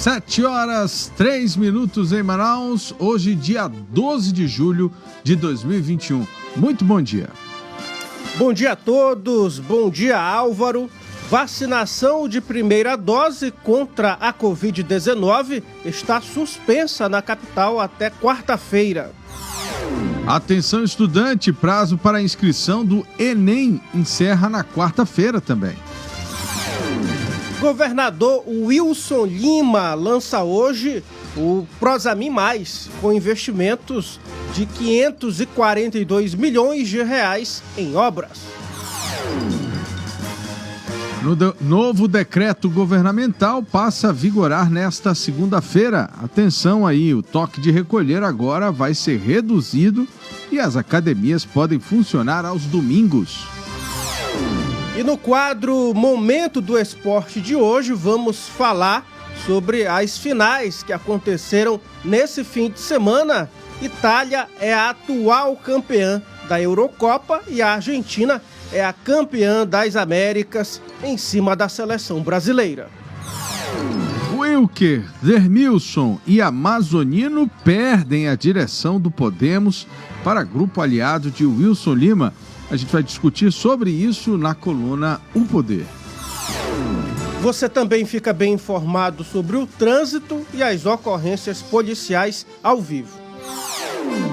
7h03 em Manaus, hoje dia 12 de julho de 2021. Muito bom dia. Bom dia a todos, bom dia Álvaro. Vacinação de primeira dose contra a Covid-19 está suspensa na capital até quarta-feira. Atenção estudante, prazo para inscrição do Enem encerra na quarta-feira também. Governador Wilson Lima lança hoje o Prozami Mais, com investimentos de 542 milhões de reais em obras. Novo decreto governamental passa a vigorar nesta segunda-feira. Atenção aí, o toque de recolher agora vai ser reduzido e as academias podem funcionar aos domingos. E no quadro Momento do Esporte de hoje, vamos falar sobre as finais que aconteceram nesse fim de semana. Itália é a atual campeã da Eurocopa e a Argentina é a campeã das Américas em cima da seleção brasileira. Wilker, Dermilson e Amazonino perdem a direção do Podemos para grupo aliado de Wilson Lima. A gente vai discutir sobre isso na coluna O Poder. Você também fica bem informado sobre o trânsito e as ocorrências policiais ao vivo.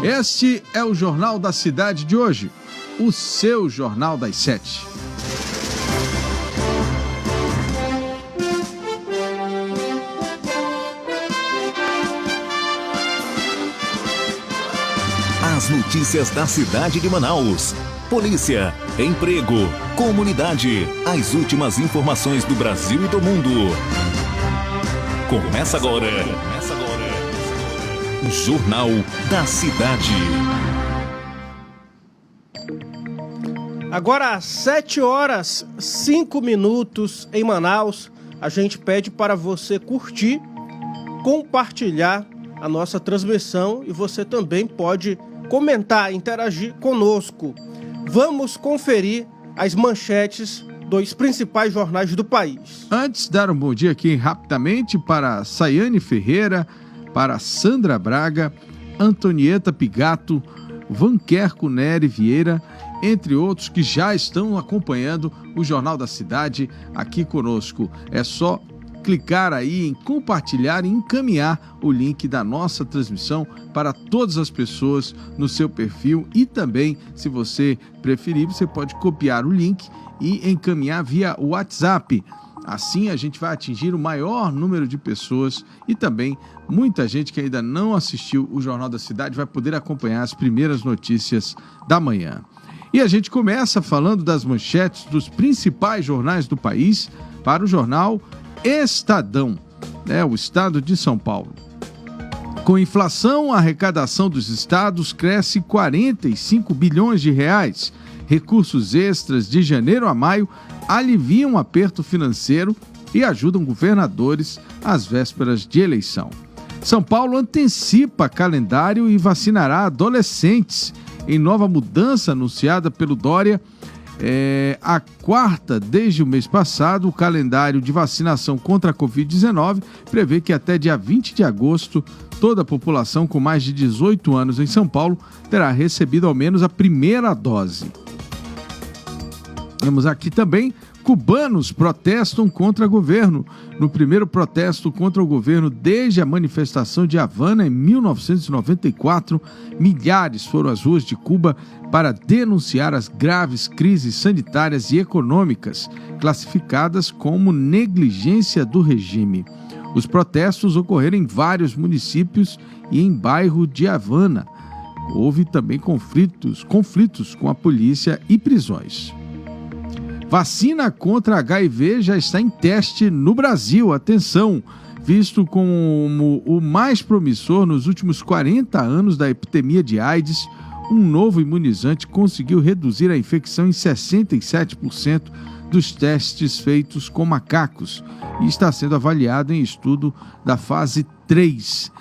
Este é o Jornal da Cidade de hoje, o seu Jornal das 7. As notícias da cidade de Manaus. Polícia, emprego, comunidade, as últimas informações do Brasil e do mundo. Começa agora. O Jornal da Cidade. Agora às 7h05 em Manaus, a gente pede para você curtir, compartilhar a nossa transmissão e você também pode comentar, interagir conosco. Vamos conferir as manchetes dos principais jornais do país. Antes, dar um bom dia aqui rapidamente para Sayane Ferreira, para Sandra Braga, Antonieta Pigato, Vanquerco Nery Vieira, entre outros que já estão acompanhando o Jornal da Cidade aqui conosco. É só clicar aí em compartilhar e encaminhar o link da nossa transmissão para todas as pessoas no seu perfil e também, se você preferir, você pode copiar o link e encaminhar via WhatsApp. Assim a gente vai atingir o maior número de pessoas e também muita gente que ainda não assistiu o Jornal da Cidade vai poder acompanhar as primeiras notícias da manhã. E a gente começa falando das manchetes dos principais jornais do país para o jornal Estadão, o estado de São Paulo. Com inflação, a arrecadação dos estados cresce 45 bilhões de reais. Recursos extras de janeiro a maio aliviam o aperto financeiro e ajudam governadores às vésperas de eleição. São Paulo antecipa calendário e vacinará adolescentes. Em nova mudança anunciada pelo Dória, a quarta desde o mês passado, o calendário de vacinação contra a Covid-19 prevê que até dia 20 de agosto, toda a população com mais de 18 anos em São Paulo terá recebido ao menos a primeira dose. Temos aqui também, cubanos protestam contra o governo. No primeiro protesto contra o governo desde a manifestação de Havana em 1994, milhares foram às ruas de Cuba para denunciar as graves crises sanitárias e econômicas, classificadas como negligência do regime. Os protestos ocorreram em vários municípios e em bairro de Havana. Houve também conflitos com a polícia e prisões. Vacina contra HIV já está em teste no Brasil. Atenção! Visto como o mais promissor nos últimos 40 anos da epidemia de AIDS, um novo imunizante conseguiu reduzir a infecção em 67% dos testes feitos com macacos e está sendo avaliado em estudo da fase 3.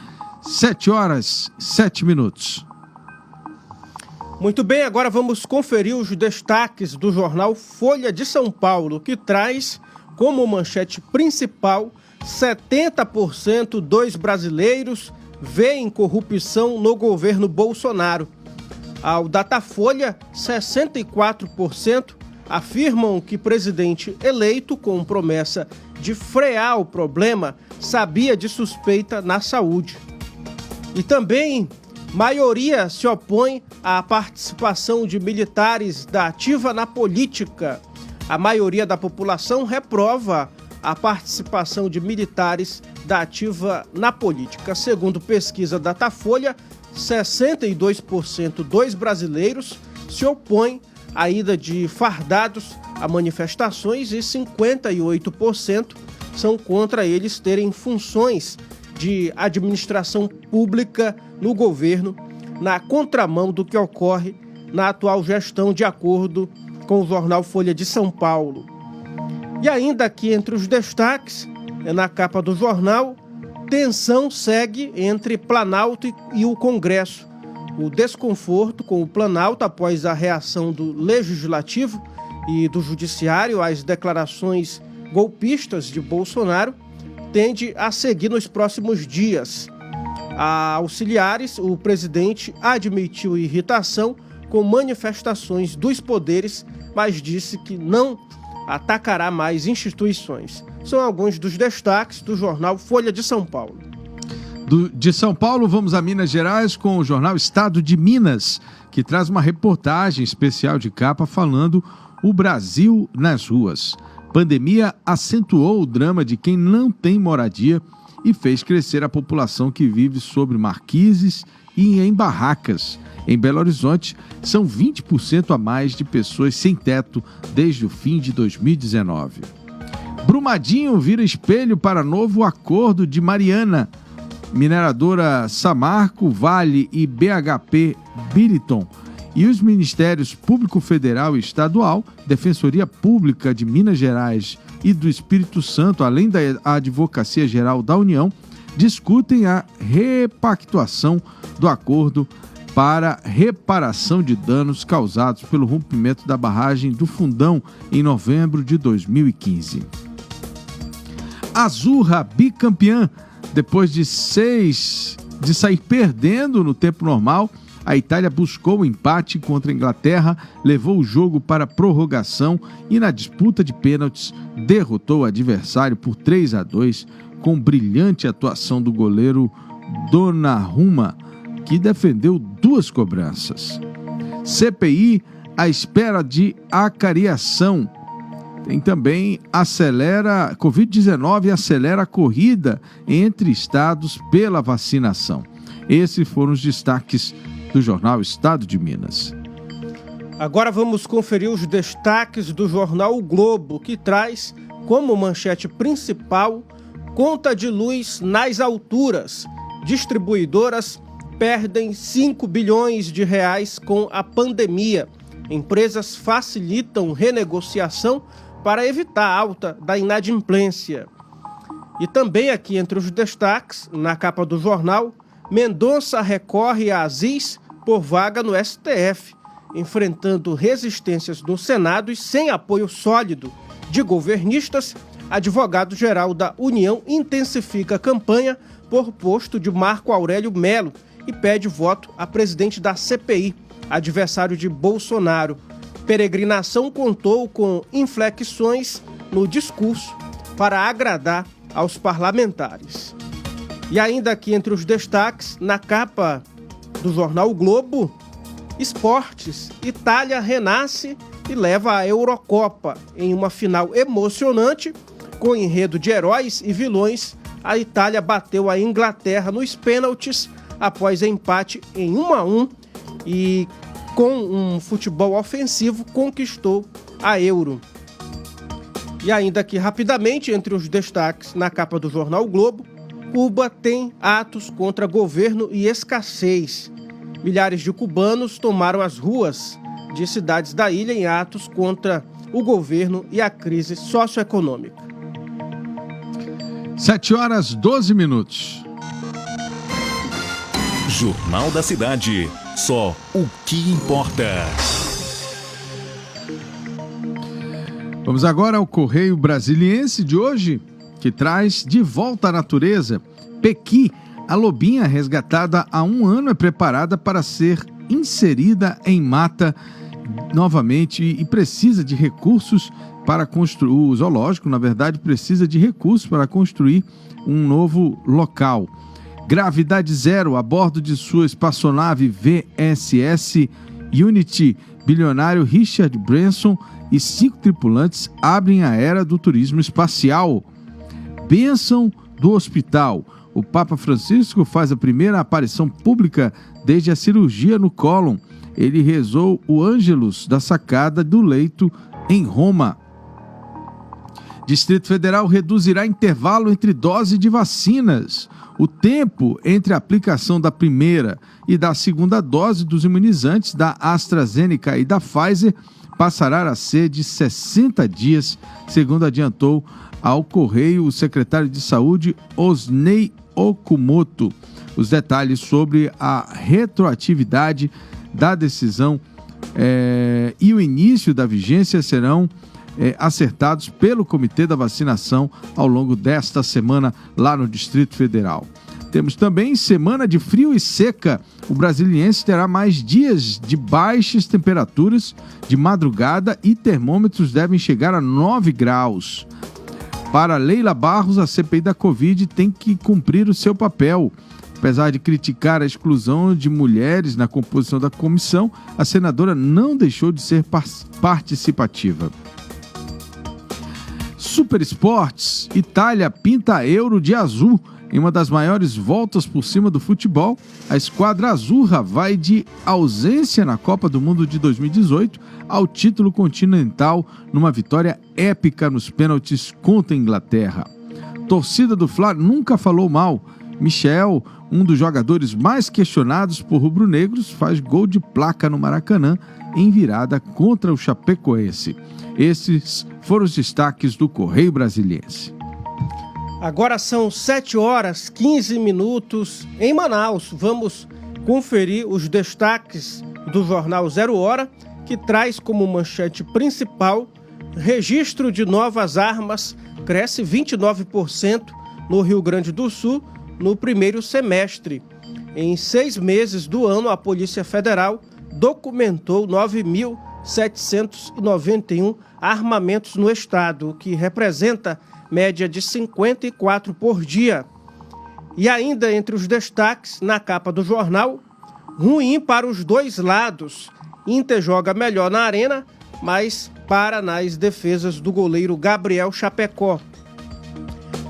7h07. Muito bem, agora vamos conferir os destaques do jornal Folha de São Paulo, que traz como manchete principal 70% dos brasileiros veem corrupção no governo Bolsonaro. Ao Datafolha, 64% afirmam que presidente eleito com promessa de frear o problema sabia de suspeita na saúde. E também, maioria se opõe à participação de militares da ativa na política. A maioria da população reprova a participação de militares da ativa na política. Segundo pesquisa Datafolha, 62% dos brasileiros se opõem à ida de fardados a manifestações e 58% são contra eles terem funções de administração pública no governo, na contramão do que ocorre na atual gestão, de acordo com o jornal Folha de São Paulo. E ainda aqui entre os destaques, na capa do jornal, tensão segue entre Planalto e o Congresso. O desconforto com o Planalto após a reação do Legislativo e do Judiciário às declarações golpistas de Bolsonaro tende a seguir nos próximos dias. A auxiliares, o presidente admitiu irritação com manifestações dos poderes, mas disse que não atacará mais instituições. São alguns dos destaques do jornal Folha de São Paulo. De São Paulo, vamos a Minas Gerais com o jornal Estado de Minas, que traz uma reportagem especial de capa falando o Brasil nas ruas. Pandemia acentuou o drama de quem não tem moradia e fez crescer a população que vive sobre marquises e em barracas. Em Belo Horizonte, são 20% a mais de pessoas sem teto desde o fim de 2019. Brumadinho vira espelho para novo acordo de Mariana. Mineradora Samarco, Vale e BHP Billiton e os Ministérios Público Federal e Estadual, Defensoria Pública de Minas Gerais e do Espírito Santo, além da Advocacia Geral da União, discutem a repactuação do acordo para reparação de danos causados pelo rompimento da barragem do Fundão em novembro de 2015. Azurra, bicampeã, depois de sair perdendo no tempo normal, a Itália buscou o empate contra a Inglaterra, levou o jogo para prorrogação e na disputa de pênaltis derrotou o adversário por 3-2 com brilhante atuação do goleiro Donnarumma, que defendeu 2 cobranças. CPI à espera de acariação. Tem também Covid-19 acelera a corrida entre estados pela vacinação. Esses foram os destaques do jornal Estado de Minas. Agora vamos conferir os destaques do jornal O Globo, que traz como manchete principal: conta de luz nas alturas. Distribuidoras perdem 5 bilhões de reais com a pandemia. Empresas facilitam renegociação para evitar a alta da inadimplência. E também aqui entre os destaques, na capa do jornal, Mendonça recorre a Aziz por vaga no STF, enfrentando resistências no Senado e sem apoio sólido de governistas. Advogado-geral da União intensifica a campanha por posto de Marco Aurélio Melo e pede voto a presidente da CPI, adversário de Bolsonaro. Peregrinação contou com inflexões no discurso para agradar aos parlamentares. E ainda aqui entre os destaques, na capa do jornal o Globo, esportes, Itália renasce e leva a Eurocopa. Em uma final emocionante, com enredo de heróis e vilões, a Itália bateu a Inglaterra nos pênaltis após empate em 1-1 e com um futebol ofensivo conquistou a Euro. E ainda aqui rapidamente, entre os destaques na capa do jornal o Globo, Cuba tem atos contra governo e escassez. Milhares de cubanos tomaram as ruas de cidades da ilha em atos contra o governo e a crise socioeconômica. 7h12. Jornal da Cidade. Só o que importa. Vamos agora ao Correio Brasiliense de hoje. que traz de volta à natureza. Pequi, a lobinha resgatada há 1 ano, é preparada para ser inserida em mata novamente e precisa de recursos para construir. O zoológico, na verdade, precisa de recursos para construir um novo local. Gravidade zero a bordo de sua espaçonave VSS Unity, bilionário Richard Branson e 5 tripulantes abrem a era do turismo espacial. Bênção do hospital. O Papa Francisco faz a primeira aparição pública desde a cirurgia no cólon. Ele rezou o Ângelus da sacada do leito em Roma. Distrito Federal reduzirá intervalo entre dose de vacinas. O tempo entre a aplicação da primeira e da segunda dose dos imunizantes da AstraZeneca e da Pfizer passará a ser de 60 dias, segundo adiantou ao Correio o secretário de Saúde, Osnei Okumoto. Os detalhes sobre a retroatividade da decisão e o início da vigência serão acertados pelo Comitê da Vacinação ao longo desta semana lá no Distrito Federal. Temos também semana de frio e seca. O Brasiliense terá mais dias de baixas temperaturas de madrugada e termômetros devem chegar a 9 graus. Para Leila Barros, a CPI da Covid tem que cumprir o seu papel. Apesar de criticar a exclusão de mulheres na composição da comissão, a senadora não deixou de ser participativa. Super Esportes, Itália pinta a Euro de azul. Em uma das maiores voltas por cima do futebol, a esquadra azurra vai de ausência na Copa do Mundo de 2018 ao título continental numa vitória épica nos pênaltis contra a Inglaterra. Torcida do Fla nunca falou mal. Michel, um dos jogadores mais questionados por rubro-negros, faz gol de placa no Maracanã em virada contra o Chapecoense. Esses foram os destaques do Correio Brasiliense. Agora são 7h15 em Manaus. Vamos conferir os destaques do jornal 0 Hora, que traz como manchete principal: registro de novas armas cresce 29% no Rio Grande do Sul no primeiro semestre. Em 6 meses do ano, a Polícia Federal documentou 9.791 armamentos no estado, o que representa média de 54 por dia. E ainda entre os destaques, na capa do jornal, ruim para os dois lados. Inter joga melhor na arena, mas para nas defesas do goleiro Gabriel Chapecó.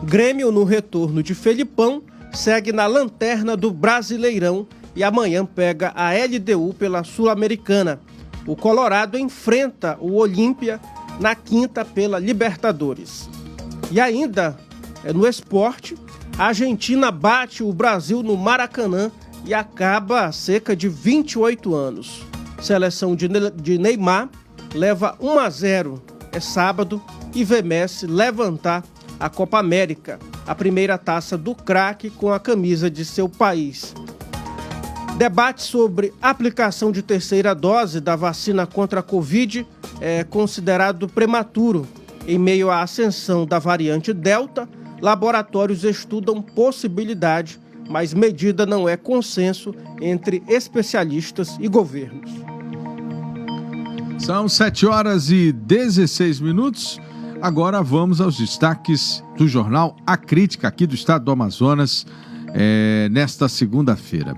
Grêmio, no retorno de Felipão, segue na lanterna do Brasileirão e amanhã pega a LDU pela Sul-Americana. O Colorado enfrenta o Olímpia na quinta pela Libertadores. E ainda, no esporte, a Argentina bate o Brasil no Maracanã e acaba há cerca de 28 anos. Seleção de Neymar leva 1-0, é sábado, e vê Messi levantar a Copa América, a primeira taça do craque com a camisa de seu país. Debate sobre aplicação de terceira dose da vacina contra a Covid é considerado prematuro. Em meio à ascensão da variante Delta, laboratórios estudam possibilidade, mas medida não é consenso entre especialistas e governos. São 7h16. Agora vamos aos destaques do jornal A Crítica, aqui do estado do Amazonas, nesta segunda-feira.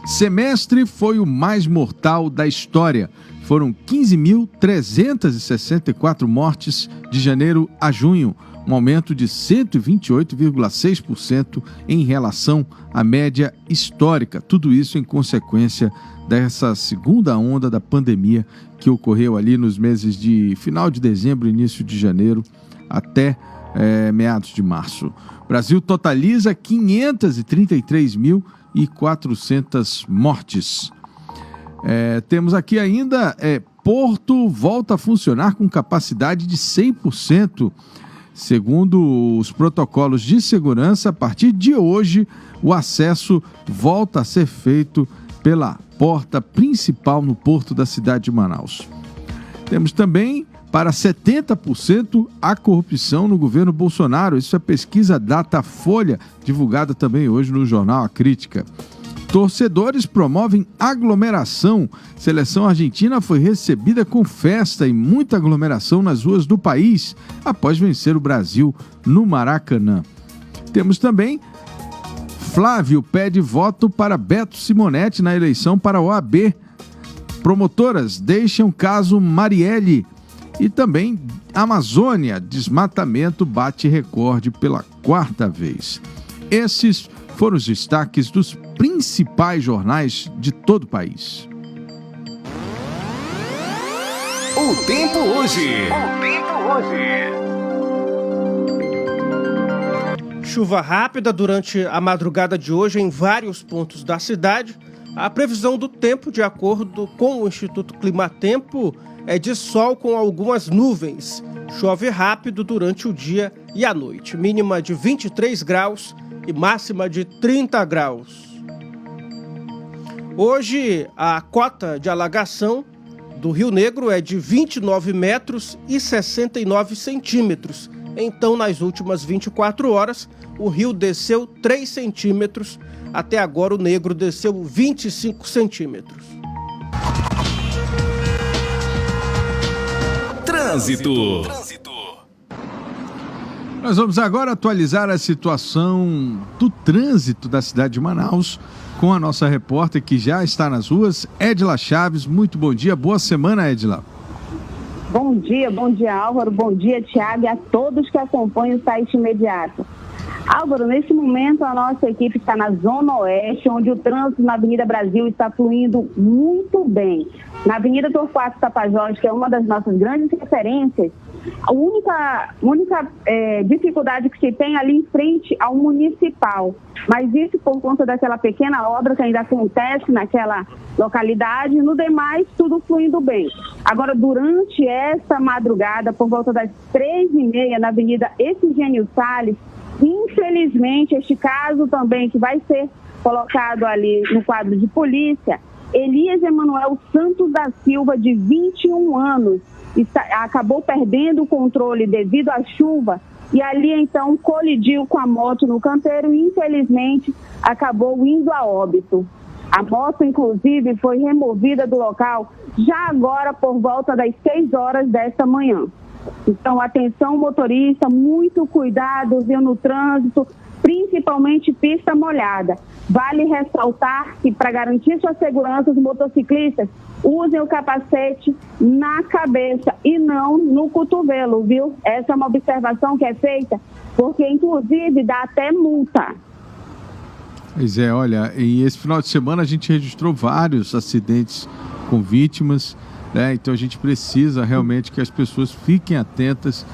Semestre foi o mais mortal da história. Foram 15.364 mortes de janeiro a junho, um aumento de 128,6% em relação à média histórica. Tudo isso em consequência dessa segunda onda da pandemia que ocorreu ali nos meses de final de dezembro, início de janeiro, até meados de março. O Brasil totaliza 533.400 mortes. Temos aqui ainda, Porto volta a funcionar com capacidade de 100%. Segundo os protocolos de segurança, a partir de hoje, o acesso volta a ser feito pela porta principal no porto da cidade de Manaus. Temos também para 70% a corrupção no governo Bolsonaro. Isso é pesquisa Datafolha, divulgada também hoje no jornal A Crítica. Torcedores promovem aglomeração. Seleção argentina foi recebida com festa e muita aglomeração nas ruas do país após vencer o Brasil no Maracanã. Temos também Flávio pede voto para Beto Simonetti na eleição para a OAB. Promotoras deixam caso Marielle. E também Amazônia, desmatamento bate recorde pela 4ª vez. Esses foram os destaques dos principais jornais de todo o país. O tempo hoje. Chuva rápida durante a madrugada de hoje em vários pontos da cidade. A previsão do tempo, de acordo com o Instituto Climatempo, é de sol com algumas nuvens. Chove rápido durante o dia e a noite. Mínima de 23 graus e máxima de 30 graus. Hoje, a cota de alagação do Rio Negro é de 29 metros e 69 centímetros. Então, nas últimas 24 horas, o rio desceu 3 centímetros. Até agora, o Negro desceu 25 centímetros. Trânsito. Nós vamos agora atualizar a situação do trânsito da cidade de Manaus com a nossa repórter que já está nas ruas, Edila Chaves. Muito bom dia, boa semana, Edila. Bom dia Álvaro, bom dia Tiago e a todos que acompanham o site imediato. Álvaro, nesse momento a nossa equipe está na Zona Oeste, onde o trânsito na Avenida Brasil está fluindo muito bem. Na Avenida Torquato Tapajós, que é uma das nossas grandes referências, a única dificuldade que se tem ali em frente ao municipal. Mas isso por conta daquela pequena obra que ainda acontece naquela localidade, no demais tudo fluindo bem. Agora, durante essa madrugada, por volta das 3h30, na Avenida Efigênio Salles, infelizmente, este caso também que vai ser colocado ali no quadro de polícia, Elias Emanuel Santos da Silva, de 21 anos, acabou perdendo o controle devido à chuva e ali então colidiu com a moto no canteiro e infelizmente acabou indo a óbito. A moto, inclusive, foi removida do local já agora por volta das 6 horas desta manhã. Então, atenção motorista, muito cuidado, viu, no trânsito, principalmente pista molhada. Vale ressaltar que, para garantir sua segurança, os motociclistas usem o capacete na cabeça e não no cotovelo, viu? Essa é uma observação que é feita, porque, inclusive, dá até multa. Pois é, olha, e esse final de semana a gente registrou vários acidentes com vítimas, né? Então a gente precisa realmente que as pessoas fiquem atentas,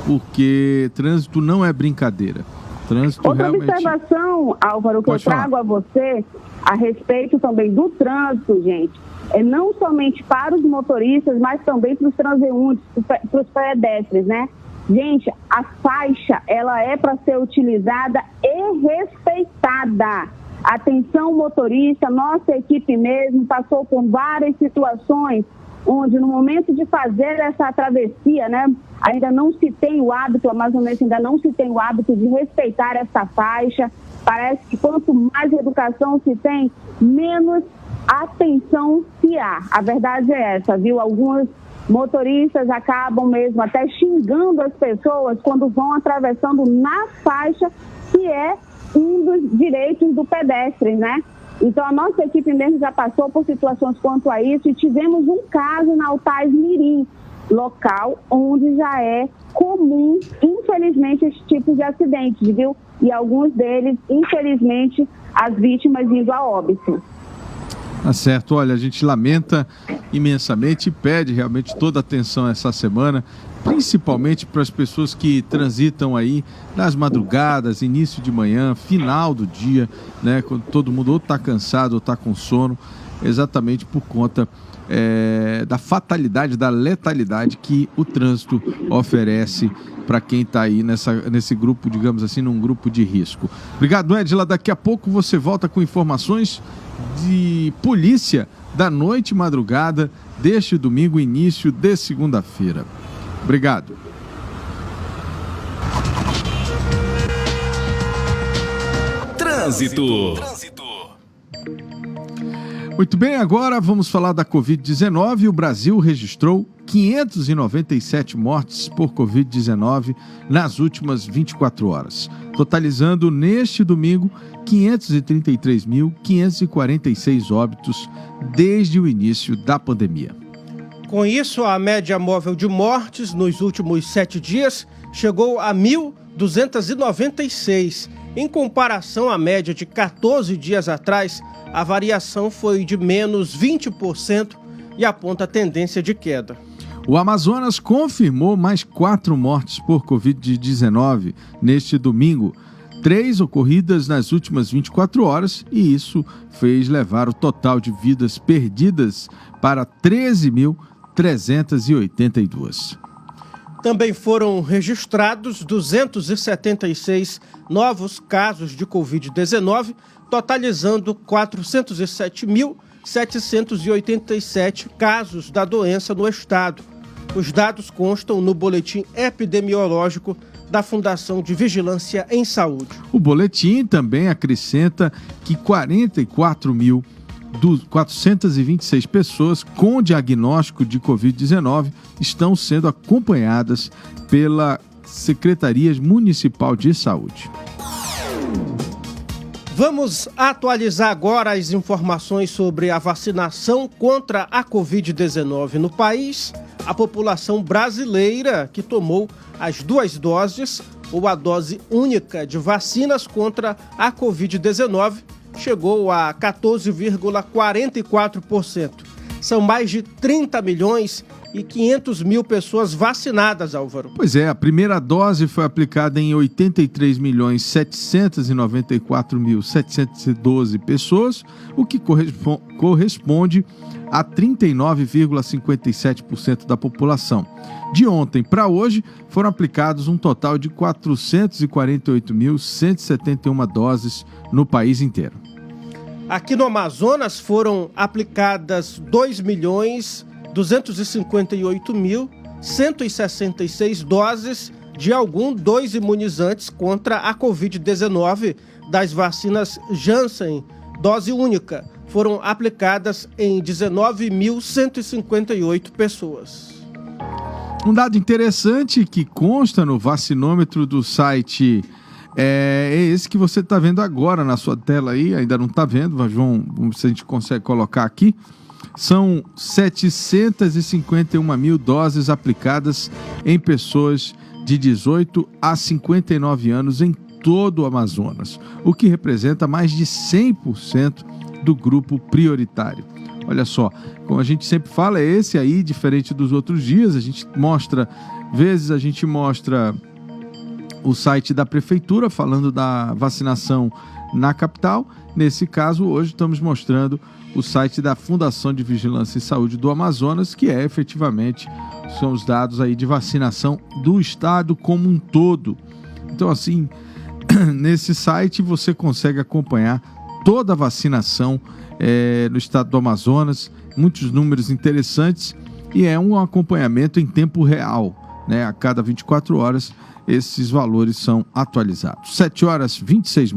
porque trânsito não é brincadeira. Trânsito Outra realmente... observação, Álvaro, que Pode eu trago a você a respeito também do trânsito, gente, é não somente para os motoristas, mas também para os transeuntes, para os pedestres, né? Gente, a faixa, ela é para ser utilizada e respeitada. Atenção motorista, nossa equipe mesmo passou por várias situações onde no momento de fazer essa travessia, né, ainda não se tem o hábito, amazonense ainda não se tem o hábito de respeitar essa faixa. Parece que quanto mais educação se tem, menos atenção se há. A verdade é essa, viu? Alguns motoristas acabam mesmo até xingando as pessoas quando vão atravessando na faixa, que é um dos direitos do pedestre, né? Então, a nossa equipe mesmo já passou por situações quanto a isso e tivemos um caso na Altais Mirim, local onde já é comum, infelizmente, esse tipo de acidente, viu? E alguns deles, infelizmente, as vítimas indo a óbito. Tá certo, olha, a gente lamenta imensamente e pede realmente toda a atenção essa semana, principalmente para as pessoas que transitam aí nas madrugadas, início de manhã, final do dia, né, quando todo mundo ou está cansado ou está com sono, exatamente por conta da fatalidade, da letalidade que o trânsito oferece para quem está aí nesse grupo, digamos assim, num grupo de risco. Obrigado, Edila. Daqui a pouco você volta com informações de polícia da noite e madrugada deste domingo, início de segunda-feira. Obrigado. Trânsito. Muito bem, agora vamos falar da Covid-19. O Brasil registrou 597 mortes por Covid-19 nas últimas 24 horas, totalizando neste domingo 533.546 óbitos desde o início da pandemia. Com isso, a média móvel de mortes nos últimos 7 dias chegou a 1.296. Em comparação à média de 14 dias atrás, a variação foi de menos 20% e aponta tendência de queda. O Amazonas confirmou mais 4 mortes por Covid-19 neste domingo, 3 ocorridas nas últimas 24 horas, e isso fez levar o total de vidas perdidas para 13.382. Também foram registrados 276 novos casos de Covid-19, totalizando 407.787 casos da doença no estado. Os dados constam no boletim epidemiológico da Fundação de Vigilância em Saúde. O boletim também acrescenta que 44.426 pessoas com diagnóstico de Covid-19 estão sendo acompanhadas pela Secretaria Municipal de Saúde. Vamos atualizar agora as informações sobre a vacinação contra a Covid-19 no país. A população brasileira que tomou as 2 doses ou a dose única de vacinas contra a Covid-19 chegou a 14,44%. São mais de 30 milhões e 500 mil pessoas vacinadas, Álvaro. Pois é, a primeira dose foi aplicada em 83.794.712 pessoas, o que corresponde a 39,57% da população. De ontem para hoje, foram aplicados um total de 448.171 doses no país inteiro. Aqui no Amazonas foram aplicadas 2.258.166 doses de dois imunizantes contra a Covid-19 das vacinas Janssen, dose única. Foram aplicadas em 19.158 pessoas. Um dado interessante que consta no vacinômetro do site é esse que você está vendo agora na sua tela aí, ainda não está vendo, mas vamos ver se a gente consegue colocar aqui. São 751 mil doses aplicadas em pessoas de 18 a 59 anos em todo o Amazonas, o que representa mais de 100% do grupo prioritário. Olha só, como a gente sempre fala, é esse aí, diferente dos outros dias, a gente mostra o site da prefeitura falando da vacinação na capital. Nesse caso, hoje estamos mostrando o site da Fundação de Vigilância em Saúde do Amazonas, que efetivamente são os dados aí de vacinação do estado como um todo. Então, assim, nesse site você consegue acompanhar toda a vacinação no estado do Amazonas, muitos números interessantes, e é um acompanhamento em tempo real, né? A cada 24 horas esses valores são atualizados. 7h26.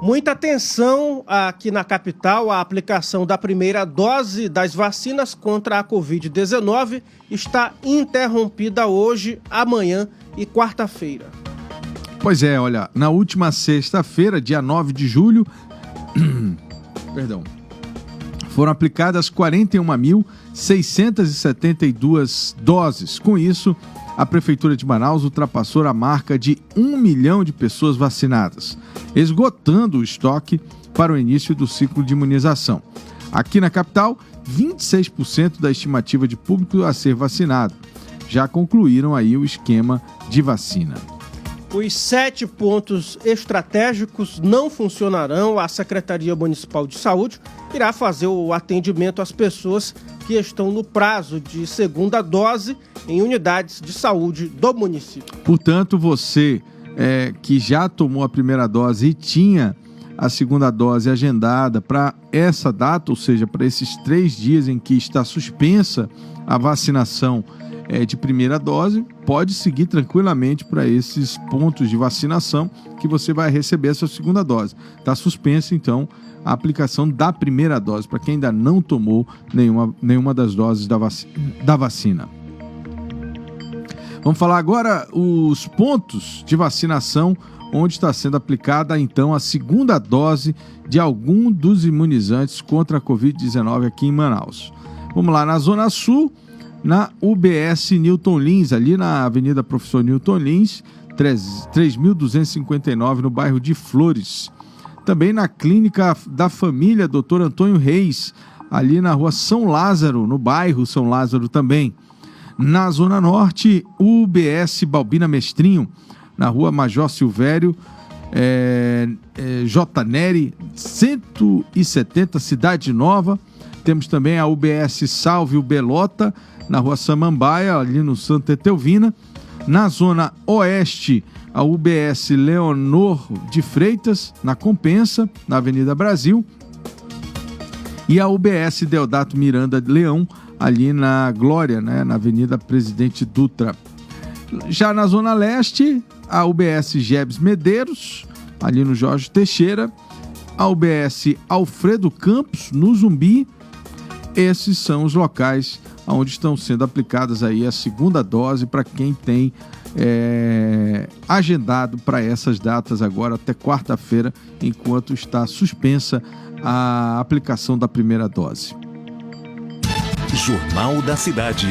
Muita atenção aqui na capital. A aplicação da primeira dose das vacinas contra a Covid-19 está interrompida hoje, amanhã e quarta-feira. Pois é, olha, na última sexta-feira, dia 9 de julho, foram aplicadas 41.672 doses. Com isso, a Prefeitura de Manaus ultrapassou a marca de 1 milhão de pessoas vacinadas, esgotando o estoque para o início do ciclo de imunização. Aqui na capital, 26% da estimativa de público a ser vacinado já concluíram aí o esquema de vacina. Os 7 pontos estratégicos não funcionarão. A Secretaria Municipal de Saúde irá fazer o atendimento às pessoas que estão no prazo de segunda dose em unidades de saúde do município. Portanto, você que já tomou a primeira dose e tinha a segunda dose agendada para essa data, ou seja, para esses 3 dias em que está suspensa a vacinação de primeira dose, pode seguir tranquilamente para esses pontos de vacinação que você vai receber a sua segunda dose. Está suspensa, então, a aplicação da primeira dose para quem ainda não tomou nenhuma das doses da vacina. Vamos falar agora os pontos de vacinação onde está sendo aplicada, então, a segunda dose de algum dos imunizantes contra a Covid-19 aqui em Manaus. Vamos lá, na Zona Sul, na UBS Newton Lins, ali na Avenida Professor Newton Lins, 3.259, no bairro de Flores. Também na Clínica da Família Dr. Antônio Reis, ali na Rua São Lázaro, no bairro São Lázaro também. Na Zona Norte, UBS Balbina Mestrinho, na Rua Major Silvério, J. Neri, 170, Cidade Nova. Temos também a UBS Salve Belota, na Rua Samambaia, ali no Santa Etelvina. Na Zona Oeste, a UBS Leonor de Freitas, na Compensa, na Avenida Brasil. E a UBS Deodato Miranda Leão, ali na Glória, né, na Avenida Presidente Dutra. Já na Zona Leste, a UBS Gebs Medeiros, ali no Jorge Teixeira. A UBS Alfredo Campos, no Zumbi. Esses são os locais onde estão sendo aplicadas aí a segunda dose para quem tem agendado para essas datas agora até quarta-feira, enquanto está suspensa a aplicação da primeira dose. Jornal da Cidade.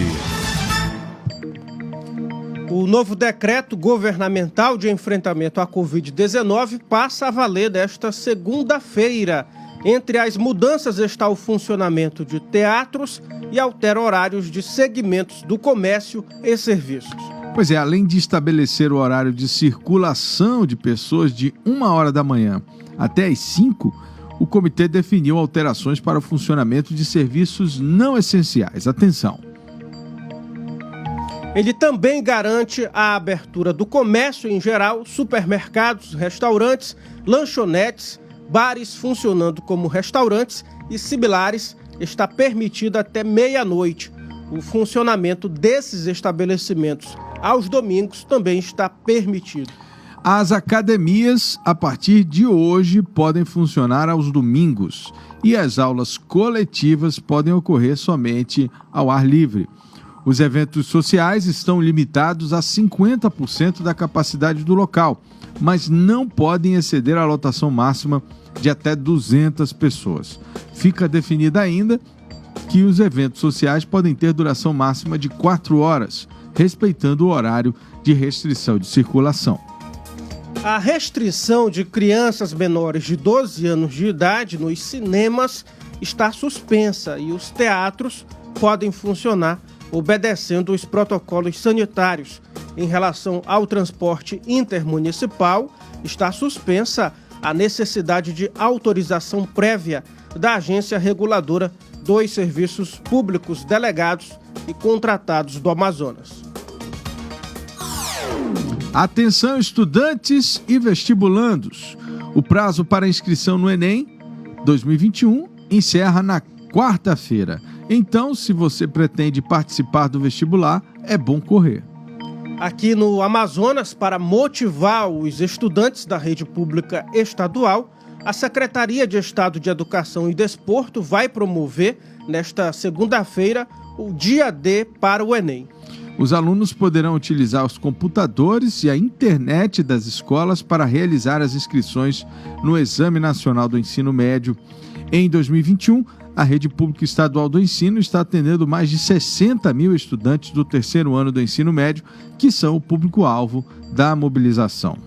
O novo decreto governamental de enfrentamento à Covid-19 passa a valer nesta segunda-feira. Entre as mudanças está o funcionamento de teatros e altera horários de segmentos do comércio e serviços. Pois é, além de estabelecer o horário de circulação de pessoas de 1h da manhã até as 5h, o comitê definiu alterações para o funcionamento de serviços não essenciais. Atenção! Ele também garante a abertura do comércio em geral, supermercados, restaurantes, lanchonetes, bares funcionando como restaurantes e similares. Está permitido até meia-noite. O funcionamento desses estabelecimentos aos domingos também está permitido. As academias, a partir de hoje, podem funcionar aos domingos e as aulas coletivas podem ocorrer somente ao ar livre. Os eventos sociais estão limitados a 50% da capacidade do local, mas não podem exceder a lotação máxima de até 200 pessoas. Fica definida ainda que os eventos sociais podem ter duração máxima de 4 horas, respeitando o horário de restrição de circulação. A restrição de crianças menores de 12 anos de idade nos cinemas está suspensa e os teatros podem funcionar obedecendo os protocolos sanitários. Em relação ao transporte intermunicipal, está suspensa a necessidade de autorização prévia da Agência Reguladora dos Serviços Públicos Delegados e Contratados do Amazonas. Atenção, estudantes e vestibulandos! O prazo para inscrição no Enem 2021 encerra na quarta-feira. Então, se você pretende participar do vestibular, é bom correr. Aqui no Amazonas, para motivar os estudantes da rede pública estadual, a Secretaria de Estado de Educação e Desporto vai promover, nesta segunda-feira, o Dia D para o Enem. Os alunos poderão utilizar os computadores e a internet das escolas para realizar as inscrições no Exame Nacional do Ensino Médio. Em 2021, a Rede Pública Estadual do Ensino está atendendo mais de 60 mil estudantes do terceiro ano do ensino médio, que são o público-alvo da mobilização.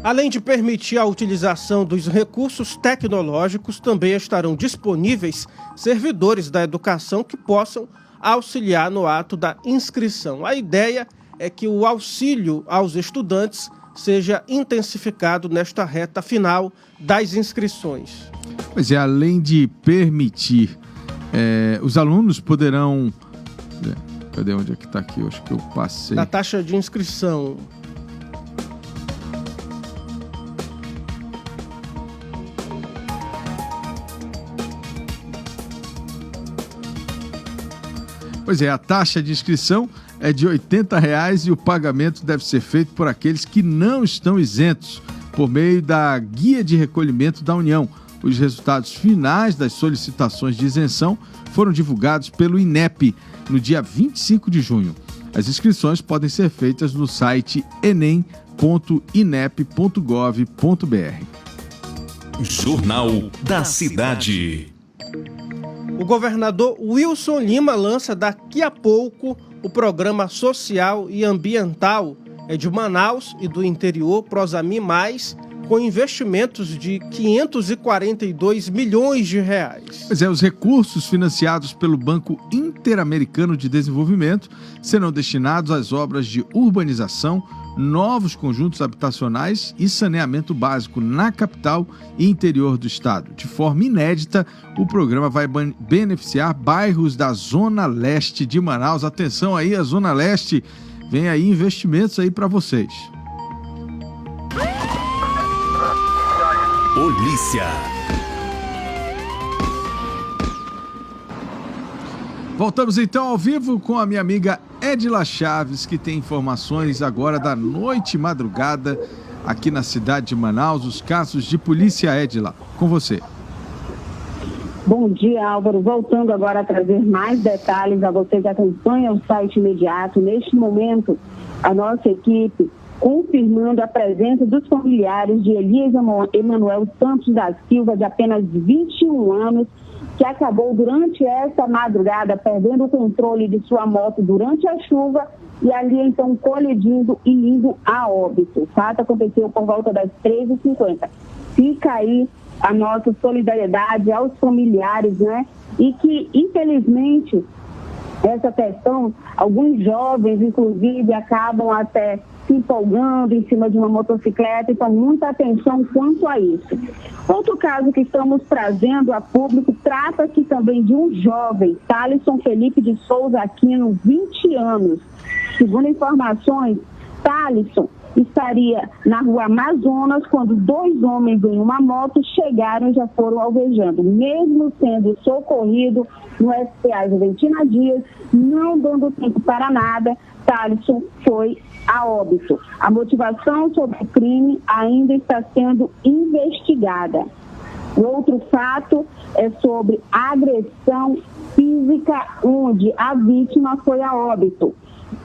Além de permitir a utilização dos recursos tecnológicos, também estarão disponíveis servidores da educação que possam auxiliar no ato da inscrição. A ideia é que o auxílio aos estudantes seja intensificado nesta reta final das inscrições. Pois é, além de permitir, os alunos poderão... Cadê onde é que está aqui? Eu acho que eu passei. Da taxa de inscrição. Pois é, a taxa de inscrição é de R$ 80,00 e o pagamento deve ser feito por aqueles que não estão isentos, por meio da Guia de Recolhimento da União. Os resultados finais das solicitações de isenção foram divulgados pelo INEP no dia 25 de junho. As inscrições podem ser feitas no site enem.inep.gov.br. Jornal da Cidade. O governador Wilson Lima lança daqui a pouco o programa social e ambiental de Manaus e do interior, Prosami Mais, com investimentos de R$ 542 milhões. Pois é, os recursos financiados pelo Banco Interamericano de Desenvolvimento serão destinados às obras de urbanização, novos conjuntos habitacionais e saneamento básico na capital e interior do estado. De forma inédita, o programa vai beneficiar bairros da Zona Leste de Manaus. Atenção aí, a Zona Leste, vem aí investimentos aí para vocês. Polícia. Voltamos então ao vivo com a minha amiga Edila Chaves, que tem informações agora da noite e madrugada aqui na cidade de Manaus, os casos de polícia. Edila, com você. Bom dia, Álvaro. Voltando agora a trazer mais detalhes a você que acompanha o site imediato. Neste momento, a nossa equipe confirmando a presença dos familiares de Elias Emanuel Santos da Silva, de apenas 21 anos, que acabou durante essa madrugada perdendo o controle de sua moto durante a chuva e ali então colidindo e indo a óbito. O fato aconteceu por volta das 13h50. Fica aí a nossa solidariedade aos familiares, né? E que, infelizmente, essa questão, alguns jovens, inclusive, acabam até se empolgando em cima de uma motocicleta, então muita atenção quanto a isso. Outro caso que estamos trazendo a público, trata-se também de um jovem, Thalisson Felipe de Souza Aquino, 20 anos. Segundo informações, Thalisson estaria na rua Amazonas quando dois homens em uma moto chegaram e já foram alvejando. Mesmo sendo socorrido no SPA Juventina Dias, não dando tempo para nada, Thalisson foi a óbito. A motivação sobre o crime ainda está sendo investigada. O outro fato é sobre agressão física, onde a vítima foi a óbito.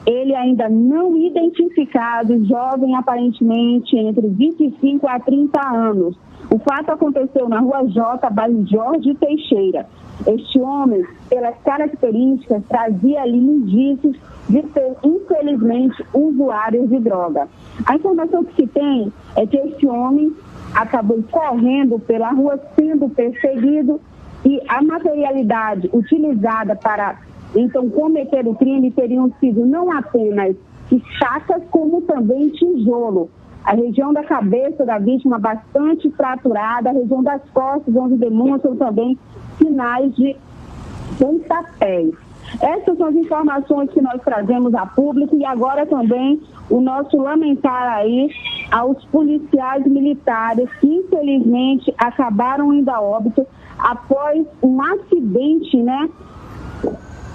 Ele ainda não identificado, jovem aparentemente entre 25 a 30 anos. O fato aconteceu na Rua J, bairro Jorge Teixeira. Este homem, pelas características, trazia ali indícios de ser, infelizmente, usuário de droga. A informação que se tem é que este homem acabou correndo pela rua, sendo perseguido, e a materialidade utilizada para então cometer o crime teriam sido não apenas estacas, como também tijolo. A região da cabeça da vítima bastante fraturada, a região das costas, onde demonstram também sinais de pontapés. Essas são as informações que nós trazemos a público, e agora também o nosso lamentar aí aos policiais militares que infelizmente acabaram indo a óbito após um acidente, né,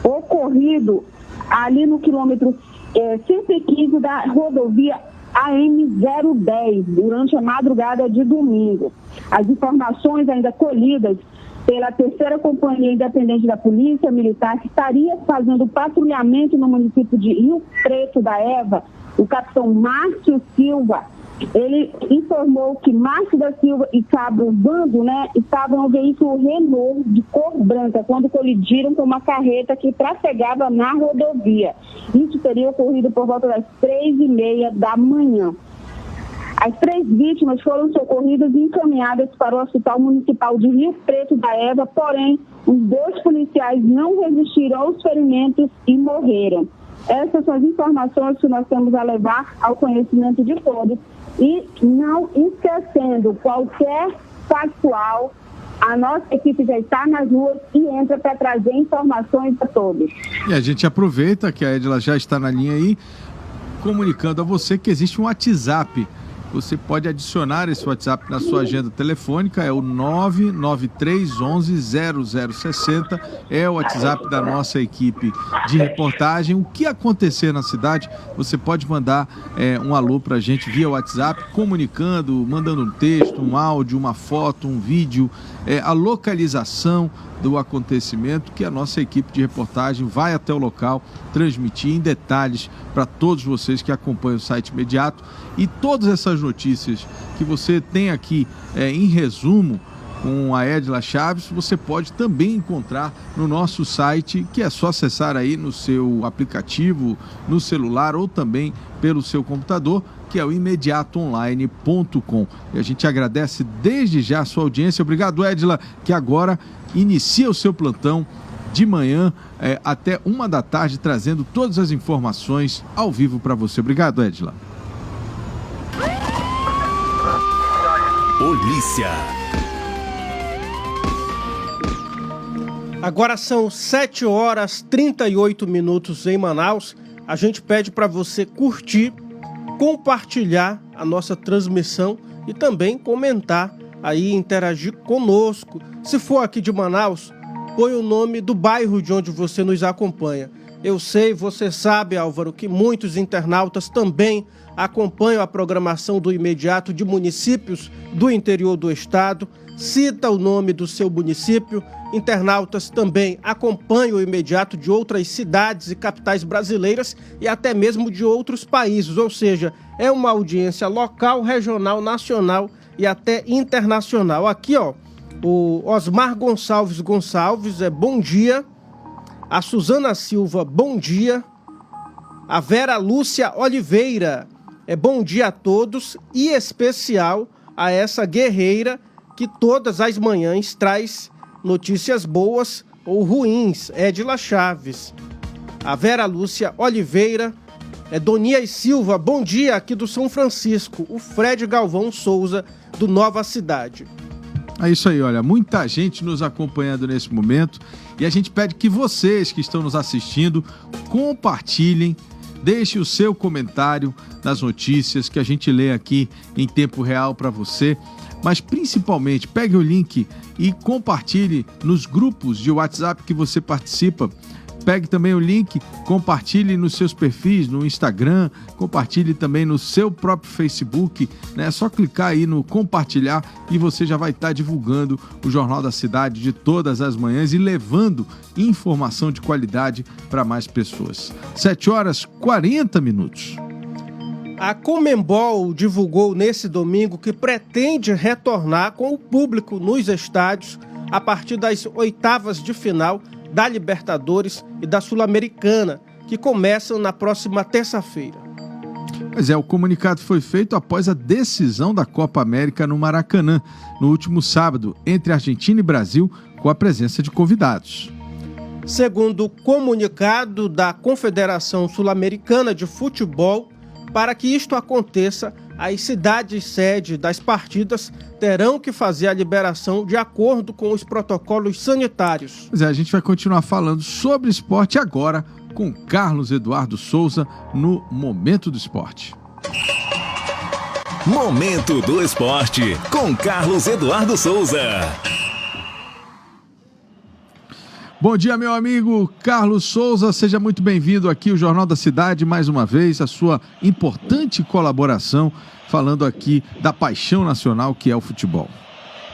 ocorrido ali no quilômetro 115 da rodovia AM010, durante a madrugada de domingo. As informações ainda colhidas pela 3ª Companhia Independente da Polícia Militar, que estaria fazendo patrulhamento no município de Rio Preto da Eva, o capitão Márcio Silva, ele informou que Márcio da Silva e Cabo Bando, né, estavam no veículo Renault de cor branca, quando colidiram com uma carreta que trafegava na rodovia. Isso teria ocorrido por volta das 3h30 da manhã. As 3 vítimas foram socorridas e encaminhadas para o Hospital Municipal de Rio Preto da Eva, porém, os 2 policiais não resistiram aos ferimentos e morreram. Essas são as informações que nós temos a levar ao conhecimento de todos. E não esquecendo qualquer factual, a nossa equipe já está nas ruas e entra para trazer informações a todos. E a gente aproveita que a Edila já está na linha aí, comunicando a você que existe um WhatsApp você pode adicionar esse WhatsApp na sua agenda telefônica, é o 993110060, é o WhatsApp da nossa equipe de reportagem. O que acontecer na cidade, você pode mandar um alô pra gente via WhatsApp, comunicando, mandando um texto, um áudio, uma foto, um vídeo, a localização do acontecimento, que a nossa equipe de reportagem vai até o local transmitir em detalhes para todos vocês que acompanham o site Imediato. E todas essas notícias que você tem aqui em resumo com a Edila Chaves, você pode também encontrar no nosso site, que é só acessar aí no seu aplicativo, no celular ou também pelo seu computador, que é o imediatoonline.com. E a gente agradece desde já a sua audiência. Obrigado, Edila, que agora inicia o seu plantão de manhã até 13h, trazendo todas as informações ao vivo para você. Obrigado, Edila. Polícia. Agora são 7h38 em Manaus. A gente pede para você curtir, compartilhar a nossa transmissão e também comentar aí, interagir conosco. Se for aqui de Manaus, põe o nome do bairro de onde você nos acompanha. Eu sei, você sabe, Álvaro, que muitos internautas também acompanham a programação do Imediato de municípios do interior do estado. Cita o nome do seu município. Internautas também acompanham o Imediato de outras cidades e capitais brasileiras e até mesmo de outros países. Ou seja, é uma audiência local, regional, nacional e até internacional. Aqui, ó, o Osmar Gonçalves, bom dia. A Suzana Silva, bom dia. A Vera Lúcia Oliveira, bom dia a todos, e especial a essa guerreira que todas as manhãs traz notícias boas ou ruins, Edila Chaves. A Vera Lúcia Oliveira, Donias Silva, bom dia, aqui do São Francisco. O Fred Galvão Souza, do Nova Cidade. É isso aí, olha, muita gente nos acompanhando nesse momento e a gente pede que vocês que estão nos assistindo compartilhem, deixe o seu comentário nas notícias que a gente lê aqui em tempo real para você, mas principalmente pegue o link e compartilhe nos grupos de WhatsApp que você participa. Pegue também o link, compartilhe nos seus perfis, no Instagram, compartilhe também no seu próprio Facebook, né? É só clicar aí no compartilhar e você já vai estar divulgando o Jornal da Cidade de todas as manhãs e levando informação de qualidade para mais pessoas. 7h40. A Conmebol divulgou nesse domingo que pretende retornar com o público nos estádios a partir das oitavas de final da Libertadores e da Sul-Americana, que começam na próxima terça-feira. Pois é, o comunicado foi feito após a decisão da Copa América no Maracanã, no último sábado, entre Argentina e Brasil, com a presença de convidados. Segundo o comunicado da Confederação Sul-Americana de Futebol, para que isto aconteça, as cidades-sede das partidas terão que fazer a liberação de acordo com os protocolos sanitários. Pois é, a gente vai continuar falando sobre esporte agora com Carlos Eduardo Souza no Momento do Esporte. Momento do Esporte com Carlos Eduardo Souza. Bom dia, meu amigo Carlos Souza, seja muito bem-vindo aqui ao Jornal da Cidade, mais uma vez, a sua importante colaboração, falando aqui da paixão nacional que é o futebol.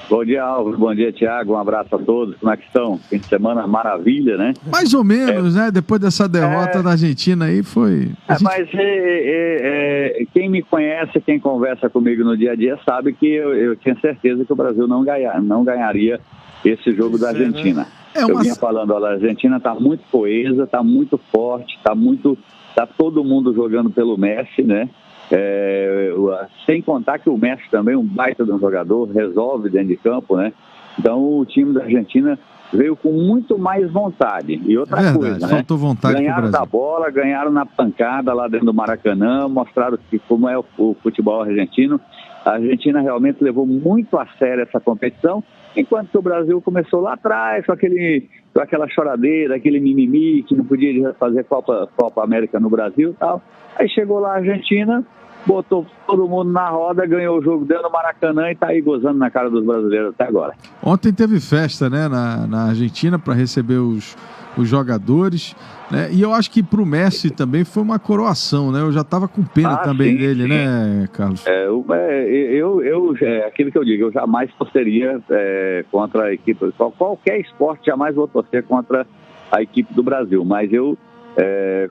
Bom dia, Álvaro, bom dia, Tiago, um abraço a todos, como é que estão? Fim de semana maravilha, né? Mais ou menos, né? Depois dessa derrota da Argentina aí foi... Mas quem me conhece, quem conversa comigo no dia a dia, sabe que eu tinha certeza que o Brasil não ganharia esse jogo da Argentina. Eu vinha falando, olha, a Argentina está muito coesa, está muito forte, tá todo mundo jogando pelo Messi, né? Sem contar que o Messi também é um baita de um jogador, resolve dentro de campo, né? Então o time da Argentina veio com muito mais vontade. E outra coisa, né? Ganharam da bola, ganharam na pancada lá dentro do Maracanã, mostraram como é o futebol argentino. A Argentina realmente levou muito a sério essa competição, enquanto que o Brasil começou lá atrás com aquela choradeira, aquele mimimi que não podia fazer Copa América no Brasil e tal. Aí chegou lá a Argentina botou todo mundo na roda, ganhou o jogo dentro do Maracanã e está aí gozando na cara dos brasileiros até agora. Ontem teve festa, né, na Argentina para receber os jogadores, né? E eu acho que para o Messi também foi uma coroação, né? Eu já estava com pena também dele, né, Carlos? Aquilo que eu digo, eu jamais torceria contra a equipe, qualquer esporte jamais vou torcer contra a equipe do Brasil, mas eu,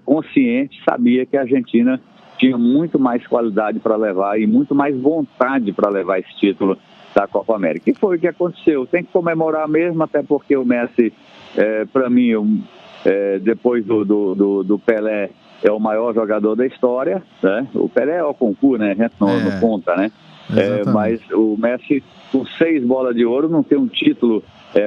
consciente, sabia que a Argentina tinha muito mais qualidade para levar e muito mais vontade para levar esse título da Copa América. E foi o que aconteceu. Tem que comemorar mesmo, até porque o Messi, para mim, depois do Pelé, é o maior jogador da história, né? O Pelé é o concurso, né? A gente não conta, né? Mas o Messi, com 6 bolas de ouro, não ter um título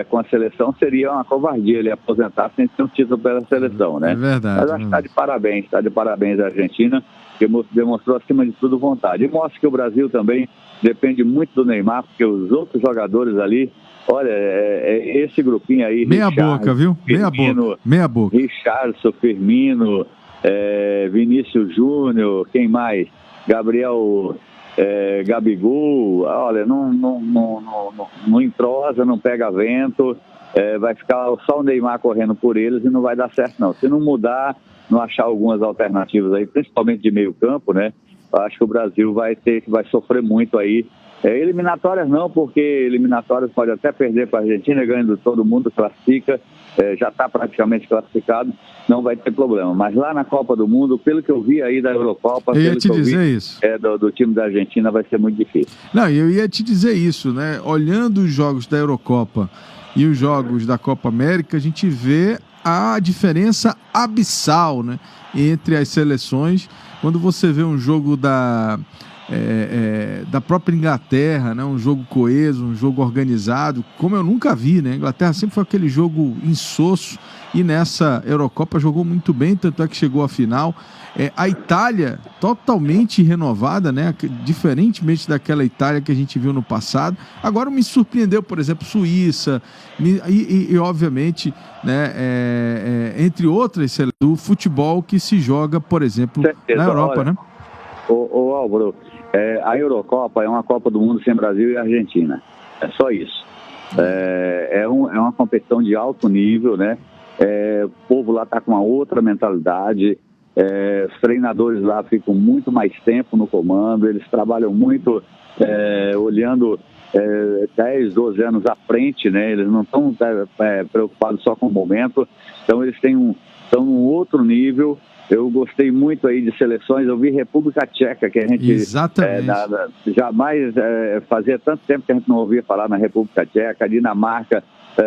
com a seleção seria uma covardia ele aposentar sem ter um título pela seleção, né? É verdade. Mas acho que está de parabéns a Argentina, que demonstrou acima de tudo vontade. E mostra que o Brasil também depende muito do Neymar, porque os outros jogadores ali, olha, esse grupinho aí... Meia boca, viu? Meia boca. Richarlison, Firmino, Vinícius Júnior, quem mais? Gabriel... Gabigol, olha, não entrosa, não pega vento, vai ficar só o Neymar correndo por eles e não vai dar certo não. Se não mudar, não achar algumas alternativas aí, principalmente de meio campo, né? Acho que o Brasil vai sofrer muito aí. Eliminatórias não, porque eliminatórias pode até perder para a Argentina, ganhando todo mundo, classifica, já está praticamente classificado, não vai ter problema. Mas lá na Copa do Mundo, pelo que eu vi aí da Eurocopa, pelo que eu vi do time da Argentina, vai ser muito difícil. Não, eu ia te dizer isso, né? Olhando os jogos da Eurocopa e os jogos da Copa América, a gente vê a diferença abissal, né, entre as seleções. Quando você vê um jogo da própria Inglaterra, né? Um jogo coeso, um jogo organizado, como eu nunca vi, né? A Inglaterra sempre foi aquele jogo insosso e nessa Eurocopa jogou muito bem, tanto é que chegou à final. A Itália totalmente renovada, né? Diferentemente daquela Itália que a gente viu no passado. Agora me surpreendeu, por exemplo, Suíça e obviamente, né? Entre outras, do futebol que se joga, por exemplo, na Europa, olha, né? Ô Álvaro, a Eurocopa é uma Copa do Mundo sem Brasil e Argentina. É só isso. É uma competição de alto nível, né? O povo lá está com uma outra mentalidade. Os treinadores lá ficam muito mais tempo no comando. Eles trabalham muito olhando 10, 12 anos à frente, né? Eles não estão preocupados só com o momento. Então eles estão num outro nível. Eu gostei muito aí de seleções. Eu vi República Tcheca, que a gente jamais fazia tanto tempo que a gente não ouvia falar na República Tcheca. A Dinamarca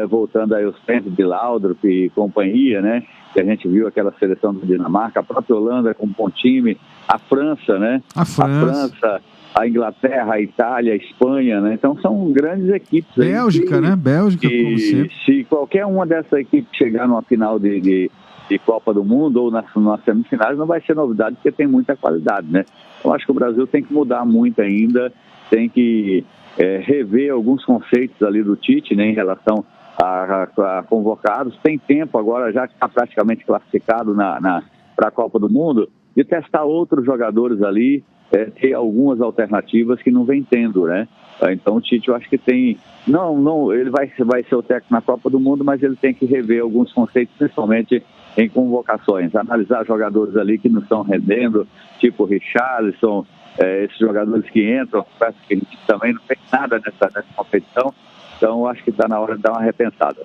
voltando aí os tempos de Laudrup e companhia, né? Que a gente viu aquela seleção da Dinamarca, a própria Holanda com um bom time, a França, né? A França, a Inglaterra, a Itália, a Espanha, né? Então são grandes equipes. Bélgica, né? Bélgica, como sempre. Se qualquer uma dessas equipes chegar numa final de Copa do Mundo ou nas semifinais, não vai ser novidade, porque tem muita qualidade, né? Eu acho que o Brasil tem que mudar muito ainda, tem que rever alguns conceitos ali do Tite, né, em relação a convocados. Tem tempo agora, já que está praticamente classificado para a Copa do Mundo, de testar outros jogadores ali, ter algumas alternativas que não vem tendo, né? Então o Tite, eu acho que tem... Não, ele vai ser o técnico na Copa do Mundo, mas ele tem que rever alguns conceitos, principalmente em convocações, analisar jogadores ali que não estão rendendo, tipo Richarlison, esses jogadores que entram, parece que a gente também não fez nada nessa competição, então acho que está na hora de dar uma repensada.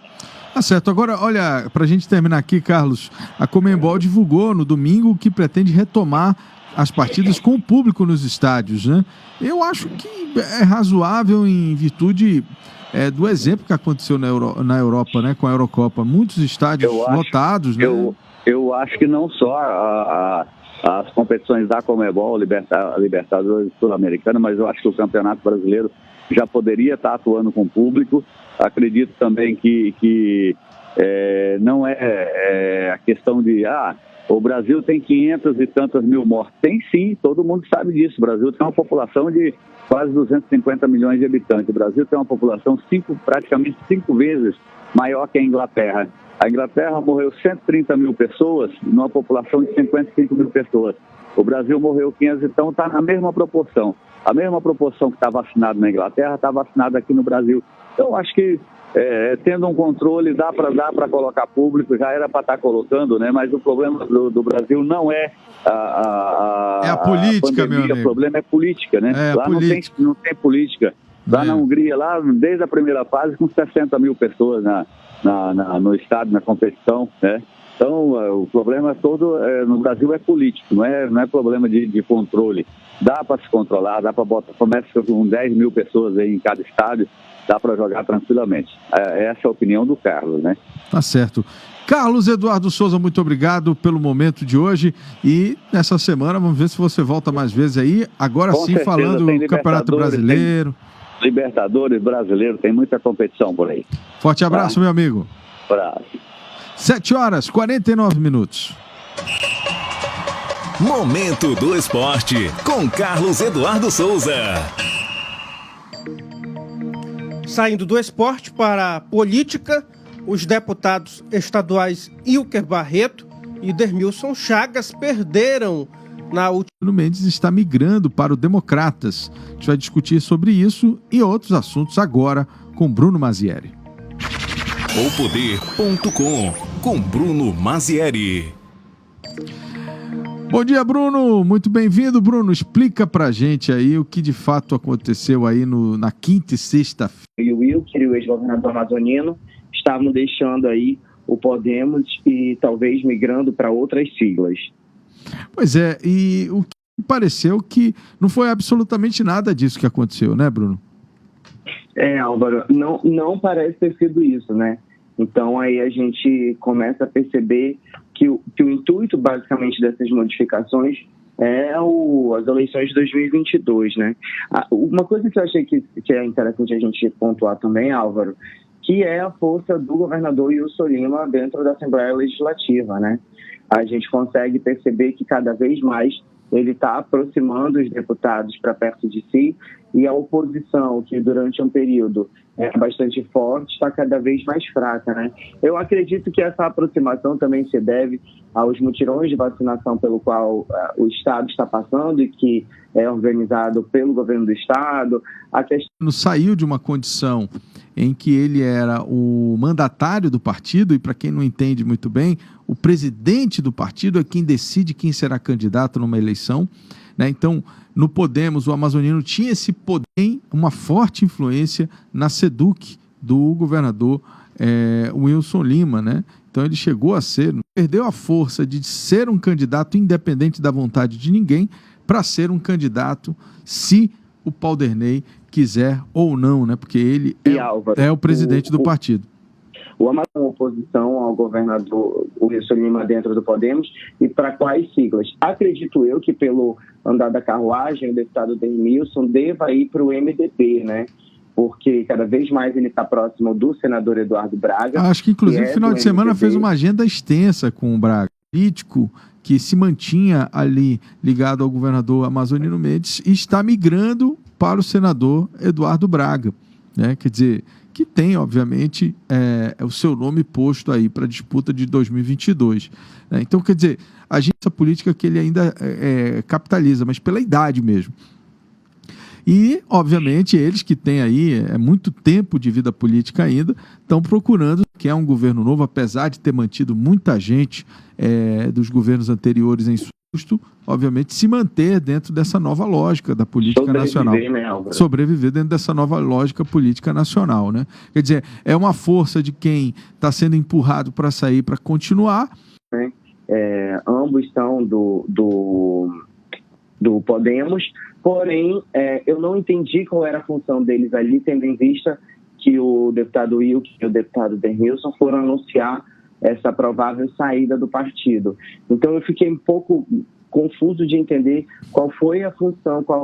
Tá certo. Agora, olha, para a gente terminar aqui, Carlos, a Conmebol divulgou no domingo que pretende retomar as partidas com o público nos estádios, né? Eu acho que é razoável em virtude do exemplo que aconteceu na Europa, né? Com a Eurocopa. Muitos estádios lotados, né? Eu acho que não só as competições da Conmebol, Libertadores Sul-Americana, mas eu acho que o Campeonato Brasileiro já poderia estar atuando com o público. Acredito também que não é a questão de... o Brasil tem 500 e tantas mil mortes. Tem sim, todo mundo sabe disso. O Brasil tem uma população de quase 250 milhões de habitantes. O Brasil tem uma população praticamente 5 vezes maior que a Inglaterra. A Inglaterra morreu 130 mil pessoas numa população de 55 mil pessoas. O Brasil morreu 500, então está na mesma proporção. A mesma proporção que está vacinado na Inglaterra, está vacinado aqui no Brasil. Então, acho que tendo um controle, dá para colocar público, já era para estar colocando, né? Mas o problema do Brasil não é a política, pandemia, meu amigo. O problema é política, né? Lá não tem política. Lá na Hungria, lá desde a primeira fase, com 60 mil pessoas no estádio, na competição, né? Então, o problema todo no Brasil é político, não é problema de controle. Dá para se controlar, dá para botar, começa com 10 mil pessoas aí em cada estádio, dá para jogar tranquilamente. Essa é a opinião do Carlos, né? Tá certo. Carlos Eduardo Souza, muito obrigado pelo momento de hoje e nessa semana vamos ver se você volta mais vezes aí, agora sim falando do Campeonato Brasileiro. Libertadores brasileiro, tem muita competição por aí. Forte abraço, meu amigo. Abraço. 7h49. Momento do Esporte, com Carlos Eduardo Souza. Saindo do esporte para a política, os deputados estaduais Ilker Barreto e Dermilson Chagas perderam na última... Bruno Mendes está migrando para o Democratas. A gente vai discutir sobre isso e outros assuntos agora com Bruno Mazieri. Opoder.com, com Bruno Mazieri. Bom dia, Bruno. Muito bem-vindo, Bruno. Explica pra gente aí o que de fato aconteceu aí na quinta e sexta-feira. E o Wilker e o ex-governador amazonino estavam deixando aí o Podemos e talvez migrando para outras siglas. Pois é, e o que pareceu que não foi absolutamente nada disso que aconteceu, né, Bruno? Álvaro, não parece ter sido isso, né? Então aí a gente começa a perceber que o intuito basicamente dessas modificações é as eleições de 2022, né? Uma coisa que eu achei que é interessante a gente pontuar também, Álvaro, que é a força do governador Wilson Lima dentro da Assembleia Legislativa, né? A gente consegue perceber que cada vez mais ele está aproximando os deputados para perto de si e a oposição, que durante um período é bastante forte, está cada vez mais fraca, né? Eu acredito que essa aproximação também se deve aos mutirões de vacinação pelo qual o Estado está passando e que é organizado pelo governo do Estado. Saiu de uma condição em que ele era o mandatário do partido, e para quem não entende muito bem, o presidente do partido é quem decide quem será candidato numa eleição, né? Então, no Podemos, o amazonino tinha esse poder, uma forte influência na SEDUC do governador Wilson Lima, né? Então ele chegou a ser, perdeu a força de ser um candidato independente da vontade de ninguém para ser um candidato se o Paulderney quiser ou não, né? Porque ele é o presidente do partido. O Amazon, oposição ao governador Wilson Lima dentro do Podemos, e para quais siglas? Acredito eu que pelo andar da carruagem, o deputado Dermilson deva ir para o MDB, né? Porque cada vez mais ele está próximo do senador Eduardo Braga. Acho que inclusive no final de semana fez uma agenda extensa com o Braga, político que se mantinha ali ligado ao governador amazonino Mendes e está migrando para o senador Eduardo Braga, né? Quer dizer, que tem, obviamente, o seu nome posto aí para a disputa de 2022. Né? Então, quer dizer, a agência política que ele ainda capitaliza, mas pela idade mesmo. E, obviamente, eles que têm aí muito tempo de vida política ainda, estão procurando, que é um governo novo, apesar de ter mantido muita gente dos governos anteriores em susto, obviamente, se manter dentro dessa nova lógica da política nacional. Sobreviver dentro dessa nova lógica política nacional, né? Quer dizer, é uma força de quem está sendo empurrado para sair, para continuar. Ambos são do Podemos, porém, eu não entendi qual era a função deles ali, tendo em vista que o deputado Wilker e o deputado Dermilson foram anunciar essa provável saída do partido. Então eu fiquei um pouco confuso de entender qual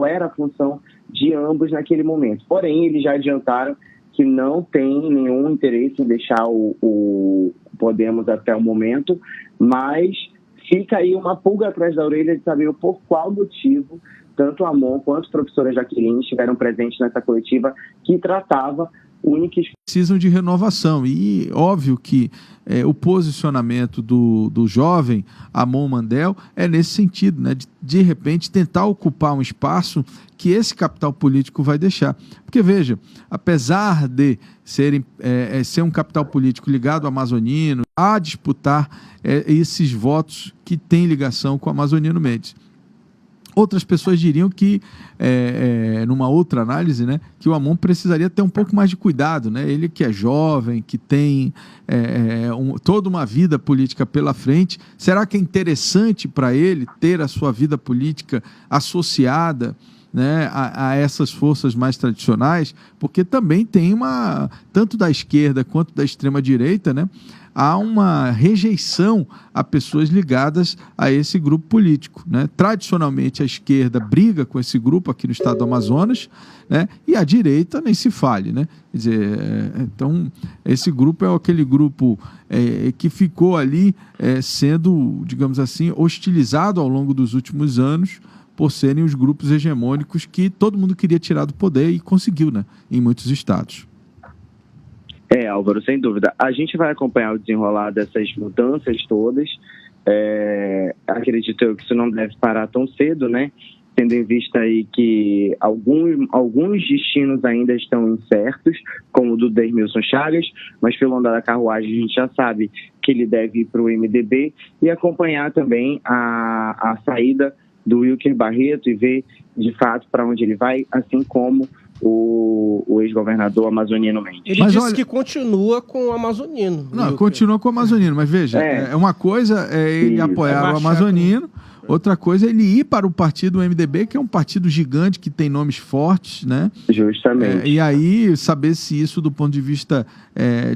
era a função de ambos naquele momento. Porém, eles já adiantaram que não tem nenhum interesse em deixar o Podemos até o momento, mas fica aí uma pulga atrás da orelha de saber por qual motivo tanto a Amon quanto a professora Jaqueline estiveram presentes nessa coletiva que tratava única e precisam de renovação. E óbvio que o posicionamento do jovem Amon Mandel é nesse sentido, né? De repente tentar ocupar um espaço que esse capital político vai deixar. Porque, veja, apesar de ser um capital político ligado ao amazonino, a disputar esses votos que têm ligação com o Amazonino Mendes. Outras pessoas diriam que, numa outra análise, né, que o Amon precisaria ter um pouco mais de cuidado, né? Ele que é jovem, que tem toda uma vida política pela frente, será que é interessante para ele ter a sua vida política associada, né, a essas forças mais tradicionais? Porque também tem tanto da esquerda quanto da extrema-direita, né, há uma rejeição a pessoas ligadas a esse grupo político, né? Tradicionalmente, a esquerda briga com esse grupo aqui no estado do Amazonas, né? E a direita nem se fale, né? Quer dizer, então, esse grupo é aquele grupo que ficou ali sendo, digamos assim, hostilizado ao longo dos últimos anos por serem os grupos hegemônicos que todo mundo queria tirar do poder e conseguiu, né? Em muitos estados. Álvaro, sem dúvida. A gente vai acompanhar o desenrolar dessas mudanças todas. Acredito eu que isso não deve parar tão cedo, né? Tendo em vista aí que alguns destinos ainda estão incertos, como o do Dermilson Chagas, mas pelo andar da carruagem a gente já sabe que ele deve ir para o MDB, e acompanhar também a saída do Wilker Barreto e ver de fato para onde ele vai, assim como o ex-governador Amazonino Mendes. Ele disse que continua com o Amazonino. Não, continua com o Amazonino, mas veja, uma coisa é ele apoiar o Amazonino, outra coisa é ele ir para o partido MDB, que é um partido gigante, que tem nomes fortes, né? Justamente. E aí, saber se isso, do ponto de vista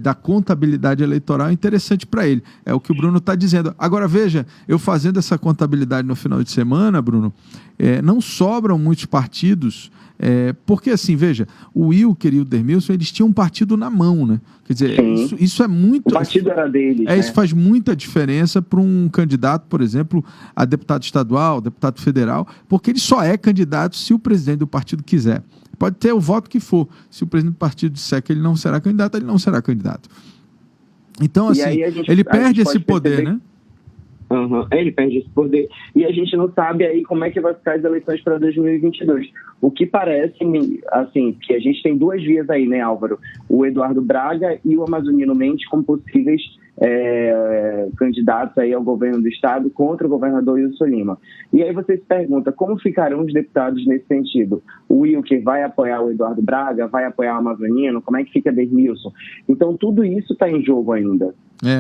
da contabilidade eleitoral, é interessante para ele. É o que o Bruno está dizendo. Agora, veja, eu fazendo essa contabilidade no final de semana, Bruno, não sobram muitos partidos, porque assim, veja, o Wilker e o Dermilson, eles tinham um partido na mão, né? Quer dizer, isso é muito... O partido era deles, né? Isso faz muita diferença para um candidato, por exemplo, a deputado estadual, deputado federal, porque ele só é candidato se o presidente do partido quiser. Pode ter o voto que for. Se o presidente do partido disser que ele não será candidato, ele não será candidato. Então, assim, ele perde esse poder, né? Ele perde esse poder. E a gente não sabe aí como é que vai ficar as eleições para 2022. O que parece, assim, que a gente tem duas vias aí, né, Álvaro? O Eduardo Braga e o Amazonino Mendes como possíveis candidatos aí ao governo do estado contra o governador Wilson Lima. E aí você se pergunta, como ficarão os deputados nesse sentido? O Wilker vai apoiar o Eduardo Braga, vai apoiar o Amazonino? Como é que fica Dermilson? Então tudo isso está em jogo ainda.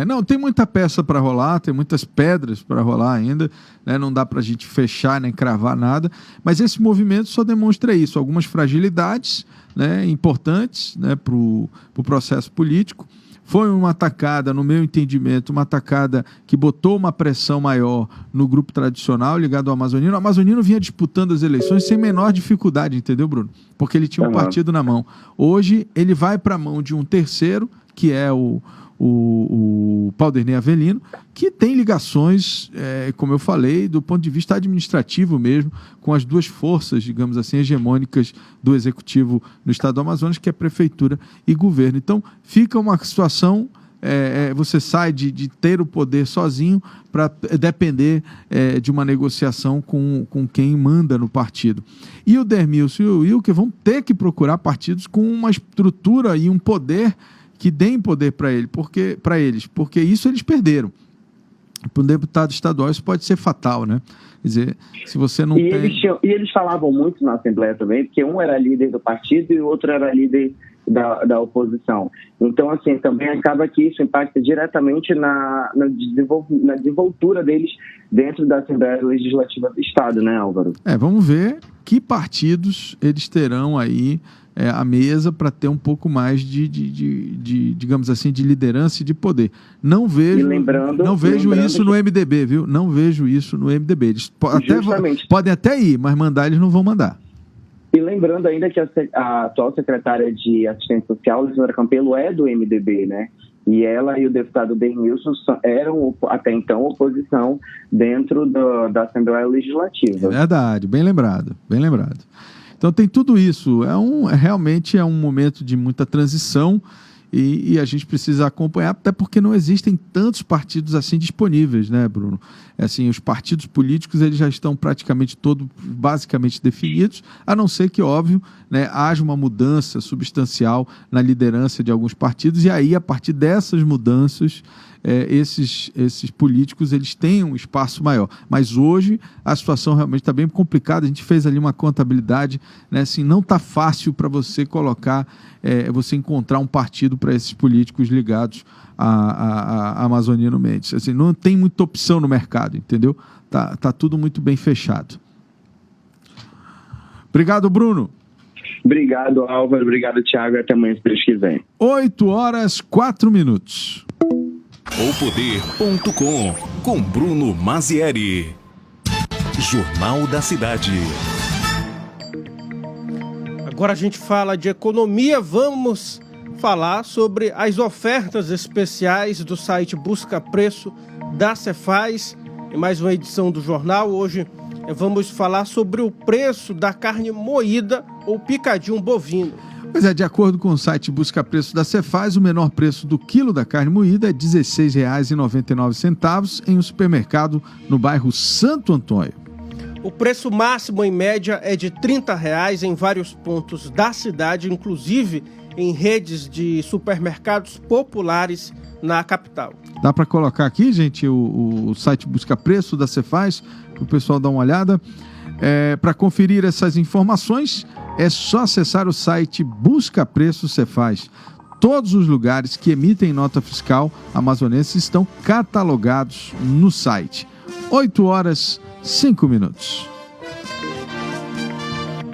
Não, tem muita peça para rolar, tem muitas pedras para rolar ainda, né? Não dá para a gente fechar nem cravar nada, mas esse movimento só demonstra isso, algumas fragilidades, né, importantes, né, para o processo político. Foi uma atacada, no meu entendimento, uma atacada que botou uma pressão maior no grupo tradicional ligado ao Amazonino. O Amazonino vinha disputando as eleições sem menor dificuldade, entendeu, Bruno? Porque ele tinha um partido na mão. Hoje ele vai para a mão de um terceiro, que é o Paulderney Avelino, que tem ligações, como eu falei, do ponto de vista administrativo mesmo, com as duas forças, digamos assim, hegemônicas do executivo no estado do Amazonas, que é prefeitura e governo. Então, fica uma situação, você sai de ter o poder sozinho para depender de uma negociação com quem manda no partido. E o Dermilson e o Wilker vão ter que procurar partidos com uma estrutura e um poder que deem poder para eles, porque isso eles perderam. Para um deputado estadual isso pode ser fatal, né? Quer dizer, se você não eles falavam muito na Assembleia também, porque um era líder do partido e o outro era líder da oposição. Então, assim, também acaba que isso impacta diretamente na desenvoltura deles dentro da Assembleia Legislativa do Estado, né, Álvaro? Vamos ver que partidos eles terão aí a mesa para ter um pouco mais de, digamos assim, de liderança e de poder. Não vejo isso no MDB, viu? Não vejo isso no MDB. Eles podem até ir, mas mandar eles não vão mandar. E lembrando ainda que a atual secretária de Assistência Social, Lisandra Campelo, é do MDB, né? E ela e o deputado Dermilson eram, até então, oposição dentro da Assembleia Legislativa. É verdade, bem lembrado, bem lembrado. Então tem tudo isso. Realmente é um momento de muita transição e a gente precisa acompanhar, até porque não existem tantos partidos assim disponíveis, né, Bruno? Assim, os partidos políticos eles já estão praticamente todos basicamente definidos, a não ser que, óbvio, né, haja uma mudança substancial na liderança de alguns partidos, e aí, a partir dessas mudanças, esses políticos eles têm um espaço maior. Mas hoje a situação realmente está bem complicada. A gente fez ali uma contabilidade, né, assim, não está fácil para você colocar, você encontrar um partido para esses políticos ligados à Amazonino Mendes. Assim, não tem muita opção no mercado, entendeu? Tá tudo muito bem fechado. Obrigado, Bruno. Obrigado, Álvaro. Obrigado, Thiago. Até amanhã, se Deus quiser. 8h04. Opoder.com com Bruno Mazieri. Jornal da Cidade. Agora a gente fala de economia, vamos falar sobre as ofertas especiais do site Busca Preço da Cefaz. Em mais uma edição do jornal, hoje vamos falar sobre o preço da carne moída ou picadinho bovino. Pois é, de acordo com o site Busca Preço da Cefaz, o menor preço do quilo da carne moída é R$ 16,99 em um supermercado no bairro Santo Antônio. O preço máximo, em média, é de R$ 30 em vários pontos da cidade, inclusive em redes de supermercados populares na capital. Dá para colocar aqui, gente, o site Busca Preço da Cefaz, para o pessoal dar uma olhada. Para conferir essas informações, é só acessar o site Busca Preço Cefaz. Todos os lugares que emitem nota fiscal amazonense estão catalogados no site. 8h05.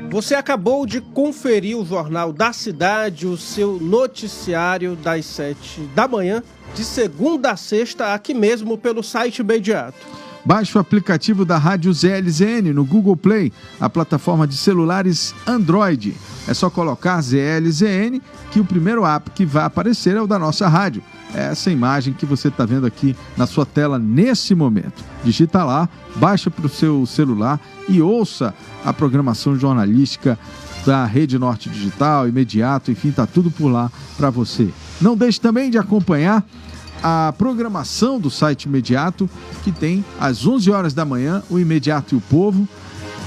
Você acabou de conferir o Jornal da Cidade, o seu noticiário das 7 da manhã, de segunda a sexta, aqui mesmo pelo site imediato. Baixe o aplicativo da Rádio ZLZN no Google Play, a plataforma de celulares Android. É só colocar ZLZN que o primeiro app que vai aparecer é o da nossa rádio. É essa imagem que você está vendo aqui na sua tela nesse momento. Digita lá, baixa para o seu celular e ouça a programação jornalística da Rede Norte Digital, Imediato, enfim, está tudo por lá para você. Não deixe também de acompanhar a programação do site Imediato, que tem às 11 horas da manhã o Imediato e o Povo,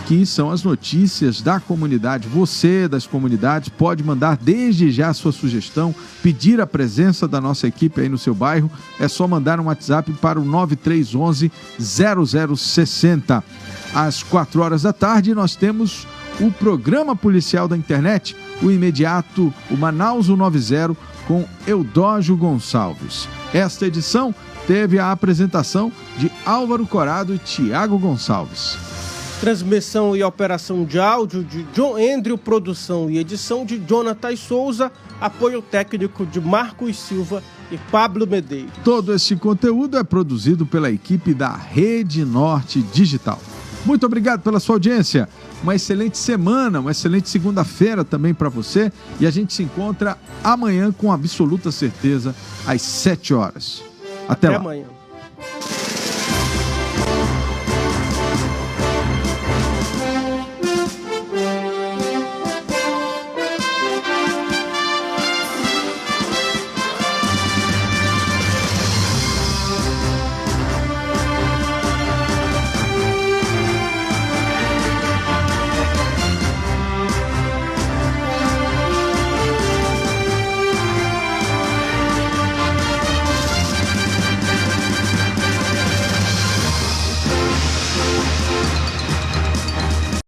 que são as notícias da comunidade. Você das comunidades pode mandar desde já a sua sugestão, pedir a presença da nossa equipe aí no seu bairro. É só mandar um WhatsApp para o 9311-0060. Às 4 horas da tarde nós temos o programa policial da internet, o Imediato, o Manaus 190, com Eudógio Gonçalves. Esta edição teve a apresentação de Álvaro Corado e Tiago Gonçalves. Transmissão e operação de áudio de John Andrew, produção e edição de Jonathan Souza, apoio técnico de Marcos Silva e Pablo Medeiros. Todo esse conteúdo é produzido pela equipe da Rede Norte Digital. Muito obrigado pela sua audiência. Uma excelente semana, uma excelente segunda-feira também para você. E a gente se encontra amanhã com absoluta certeza às 7 horas. Até lá. Amanhã.